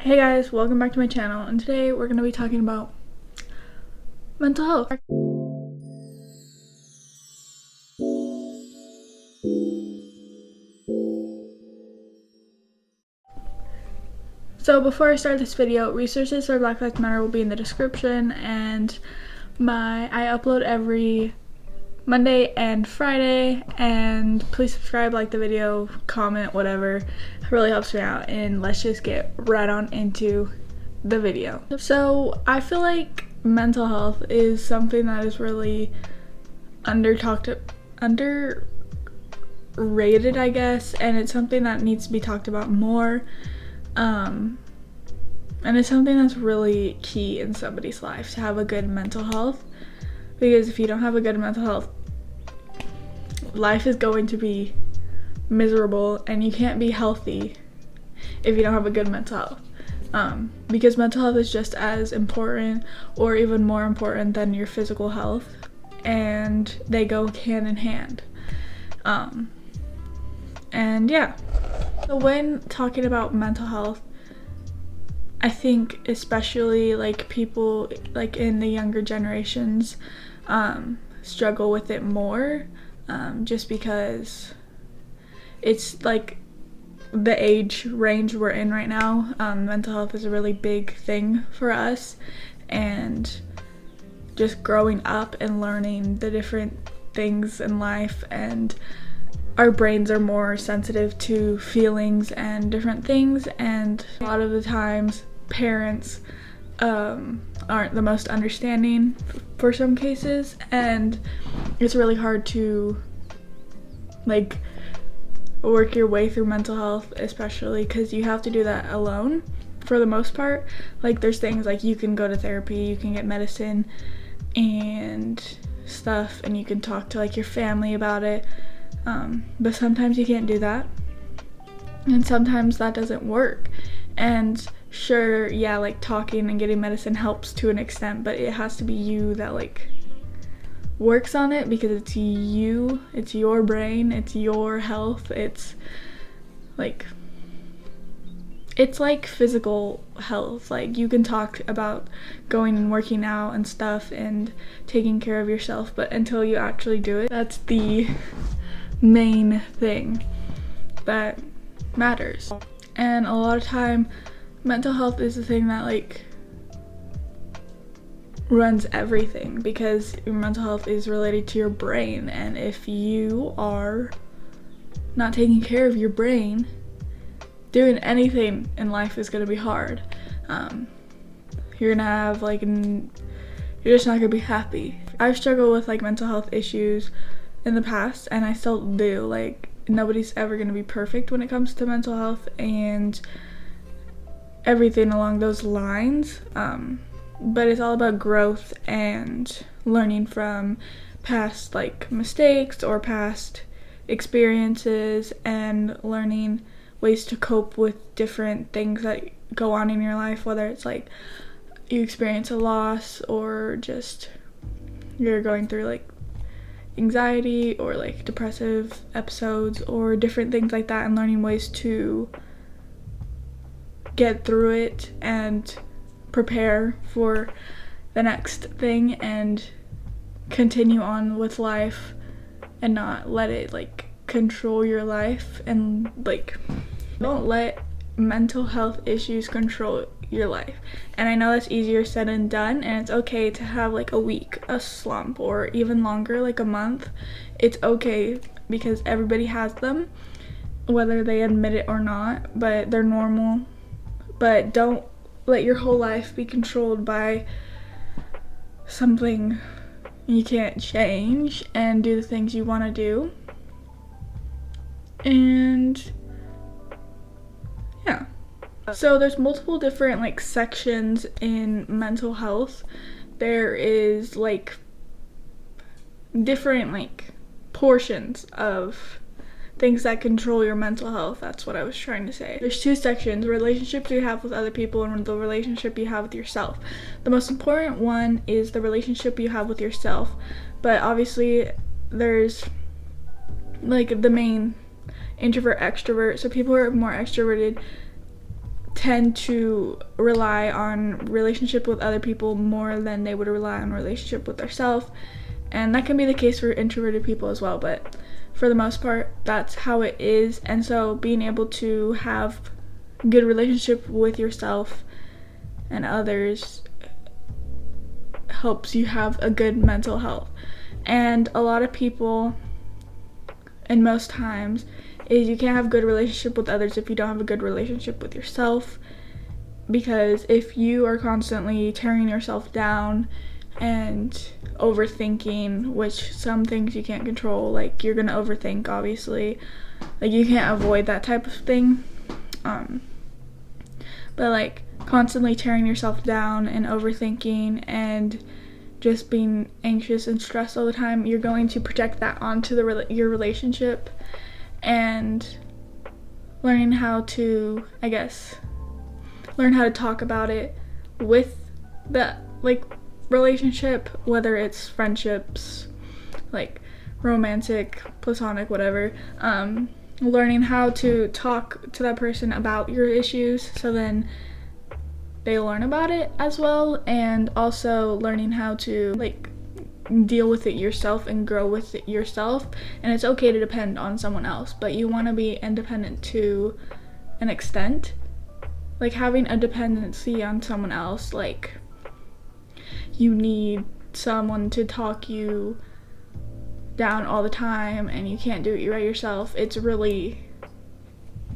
Hey guys, welcome back to my channel, and today we're going to be talking about mental health. So before I start this video, resources for Black Lives Matter will be in the description, and I upload every Monday and Friday, and please subscribe, like the video, comment, whatever. It really helps me out, and let's just get right on into the video. So I feel like mental health is something that is really underrated, I guess, and it's something that needs to be talked about more. And it's something that's really key in somebody's life to have a good mental health, because if you don't have a good mental health, life is going to be miserable, and you can't be healthy if you don't have a good mental health. Because mental health is just as important or even more important than your physical health, and they go hand in hand. And yeah, so when talking about mental health, I think especially like people like in the younger generations struggle with it more, just because it's like the age range we're in right now. Mental health is a really big thing for us, and just growing up and learning the different things in life, and our brains are more sensitive to feelings and different things, and a lot of the times parents aren't the most understanding for some cases, and it's really hard to like work your way through mental health, especially because you have to do that alone for the most part. Like there's things like you can go to therapy, you can get medicine and stuff, and you can talk to like your family about it, but sometimes you can't do that, and sometimes that doesn't work. And sure, yeah, like talking and getting medicine helps to an extent, but it has to be you that like works on it, because it's you, it's your brain, it's your health. It's like physical health. Like you can talk about going and working out and stuff and taking care of yourself, but until you actually do it, that's the main thing that matters. And a lot of time mental health is the thing that like runs everything, because your mental health is related to your brain, and if you are not taking care of your brain, doing anything in life is going to be hard. You're gonna have like you're just not gonna be happy. I've struggled with like mental health issues in the past, and I still do. Like nobody's ever gonna be perfect when it comes to mental health and everything along those lines, but it's all about growth and learning from past like mistakes or past experiences, and learning ways to cope with different things that go on in your life, whether it's like you experience a loss or just you're going through like anxiety or like depressive episodes or different things like that, and learning ways to get through it and prepare for the next thing and continue on with life, and not let it like control your life, and like don't let mental health issues control your life. And I know that's easier said than done, and it's okay to have like a week, a slump, or even longer, like a month. It's okay, because everybody has them, whether they admit it or not, but they're normal. But don't let your whole life be controlled by something you can't change, and do the things you want to do. And yeah, so there's multiple different like sections in mental health. There is like different like portions of things that control your mental health. That's what I was trying to say. There's two sections: relationships you have with other people and the relationship you have with yourself. The most important one is the relationship you have with yourself, but obviously there's like the main introvert extrovert. So people who are more extroverted tend to rely on relationship with other people more than they would rely on relationship with themselves. And that can be the case for introverted people as well, but for the most part, that's how it is. And so being able to have good relationship with yourself and others helps you have a good mental health. And a lot of people, and most times, is you can't have good relationship with others if you don't have a good relationship with yourself. Because if you are constantly tearing yourself down and overthinking, which some things you can't control, like you're gonna overthink, obviously, like you can't avoid that type of thing, but like constantly tearing yourself down and overthinking and just being anxious and stressed all the time, you're going to project that onto your relationship. And learning how to, I guess, learn how to talk about it with the like relationship, whether it's friendships, like romantic, platonic, whatever, learning how to talk to that person about your issues so then they learn about it as well, and also learning how to like deal with it yourself and grow with it yourself. And it's okay to depend on someone else, but you want to be independent to an extent. Like having a dependency on someone else, like you need someone to talk you down all the time and you can't do it right yourself, it's really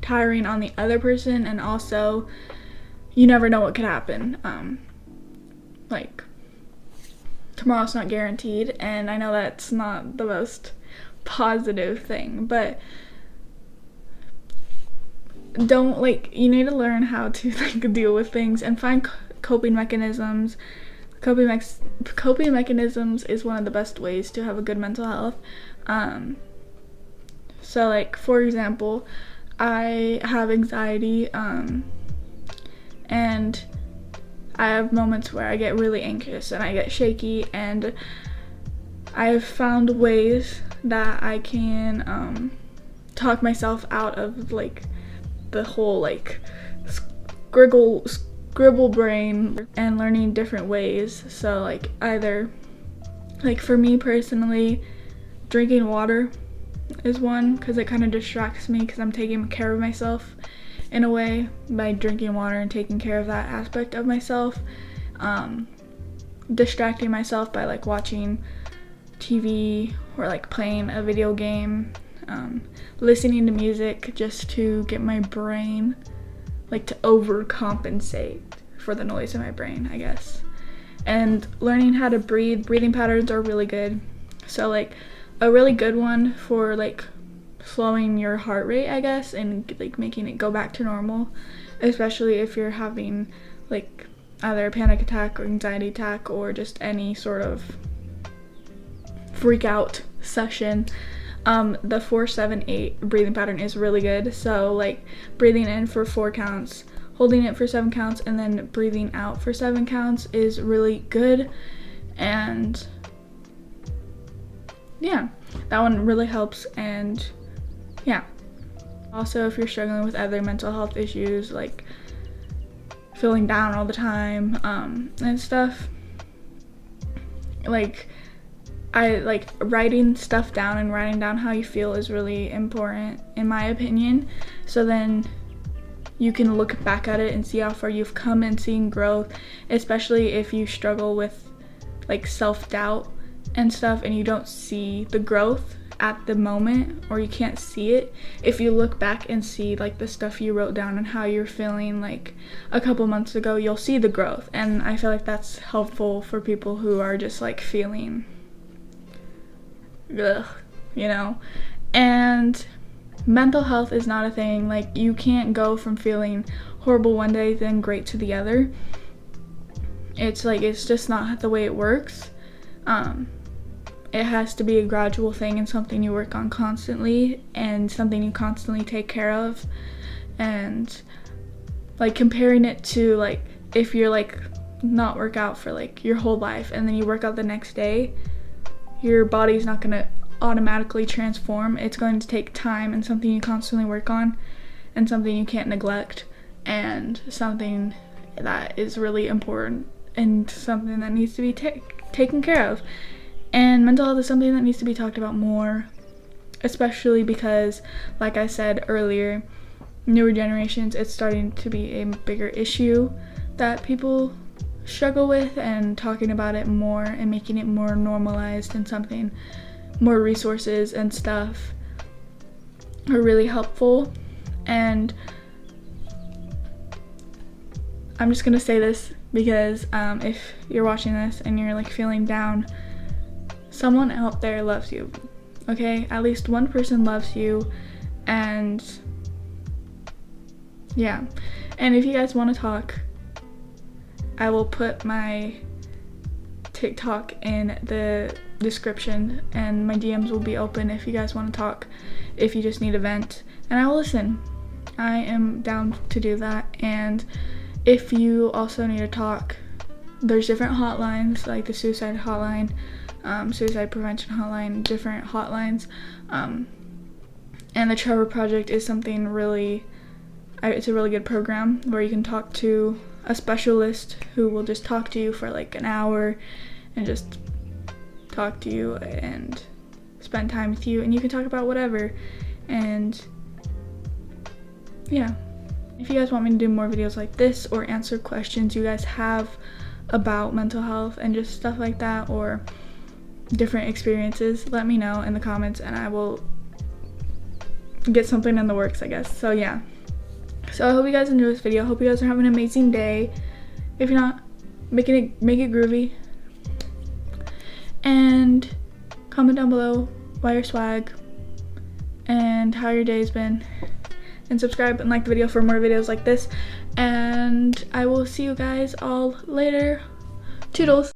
tiring on the other person, and also you never know what could happen. Like tomorrow's not guaranteed, and I know that's not the most positive thing, but don't, like, you need to learn how to like deal with things and find coping mechanisms. Coping mechanisms is one of the best ways to have a good mental health. So like for example, I have anxiety, and I have moments where I get really anxious and I get shaky, and I've found ways that I can talk myself out of like the whole like scribble brain, and learning different ways. So like either, like for me personally, drinking water is one, because it kind of distracts me because I'm taking care of myself in a way by drinking water and taking care of that aspect of myself. Distracting myself by like watching TV or like playing a video game, listening to music just to get my brain like to overcompensate for the noise in my brain, I guess. And learning how to breathing patterns are really good. So like a really good one for like slowing your heart rate, I guess, and like making it go back to normal, especially if you're having like either a panic attack or anxiety attack or just any sort of freak out session. The 4-7-8 breathing pattern is really good. So like breathing in for 4 counts, holding it for 7 counts, and then breathing out for 7 counts is really good. And yeah, that one really helps. And yeah, also if you're struggling with other mental health issues like feeling down all the time and stuff, like I like writing stuff down, and writing down how you feel is really important in my opinion. So then you can look back at it and see how far you've come and seeing growth, especially if you struggle with like self-doubt and stuff and you don't see the growth at the moment, or you can't see it. If you look back and see like the stuff you wrote down and how you're feeling like a couple months ago, you'll see the growth. And I feel like that's helpful for people who are just like feeling ugh, you know. And mental health is not a thing. Like you can't go from feeling horrible one day then great to the other. It's like, it's just not the way it works. It has to be a gradual thing and something you work on constantly and something you constantly take care of. And like comparing it to like if you're like not work out for like your whole life and then you work out the next day, your body's not gonna automatically transform. It's going to take time and something you constantly work on and something you can't neglect. and something that is really important and something that needs to be taken care of. And mental health is something that needs to be talked about more, especially because, like I said earlier, newer generations, it's starting to be a bigger issue that people struggle with, and talking about it more and making it more normalized and something, more resources and stuff are really helpful. And I'm just gonna say this because if you're watching this and you're like feeling down, someone out there loves you, okay? At least one person loves you. And yeah, and if you guys want to talk, I will put my TikTok in the description, and my DMs will be open if you guys want to talk, if you just need a vent, and I will listen. I am down to do that. And if you also need to talk, there's different hotlines, like the suicide hotline, suicide prevention hotline, different hotlines, and the Trevor Project is something really, it's a really good program where you can talk to a specialist who will just talk to you for like an hour and just talk to you and spend time with you, and you can talk about whatever. And yeah, if you guys want me to do more videos like this or answer questions you guys have about mental health and just stuff like that, or different experiences, let me know in the comments and I will get something in the works, I guess. So yeah, so I hope you guys enjoy this video. I hope you guys are having an amazing day. If you're not, make it groovy, and comment down below why your swag and how your day's been, and subscribe and like the video for more videos like this, and I will see you guys all later. Toodles.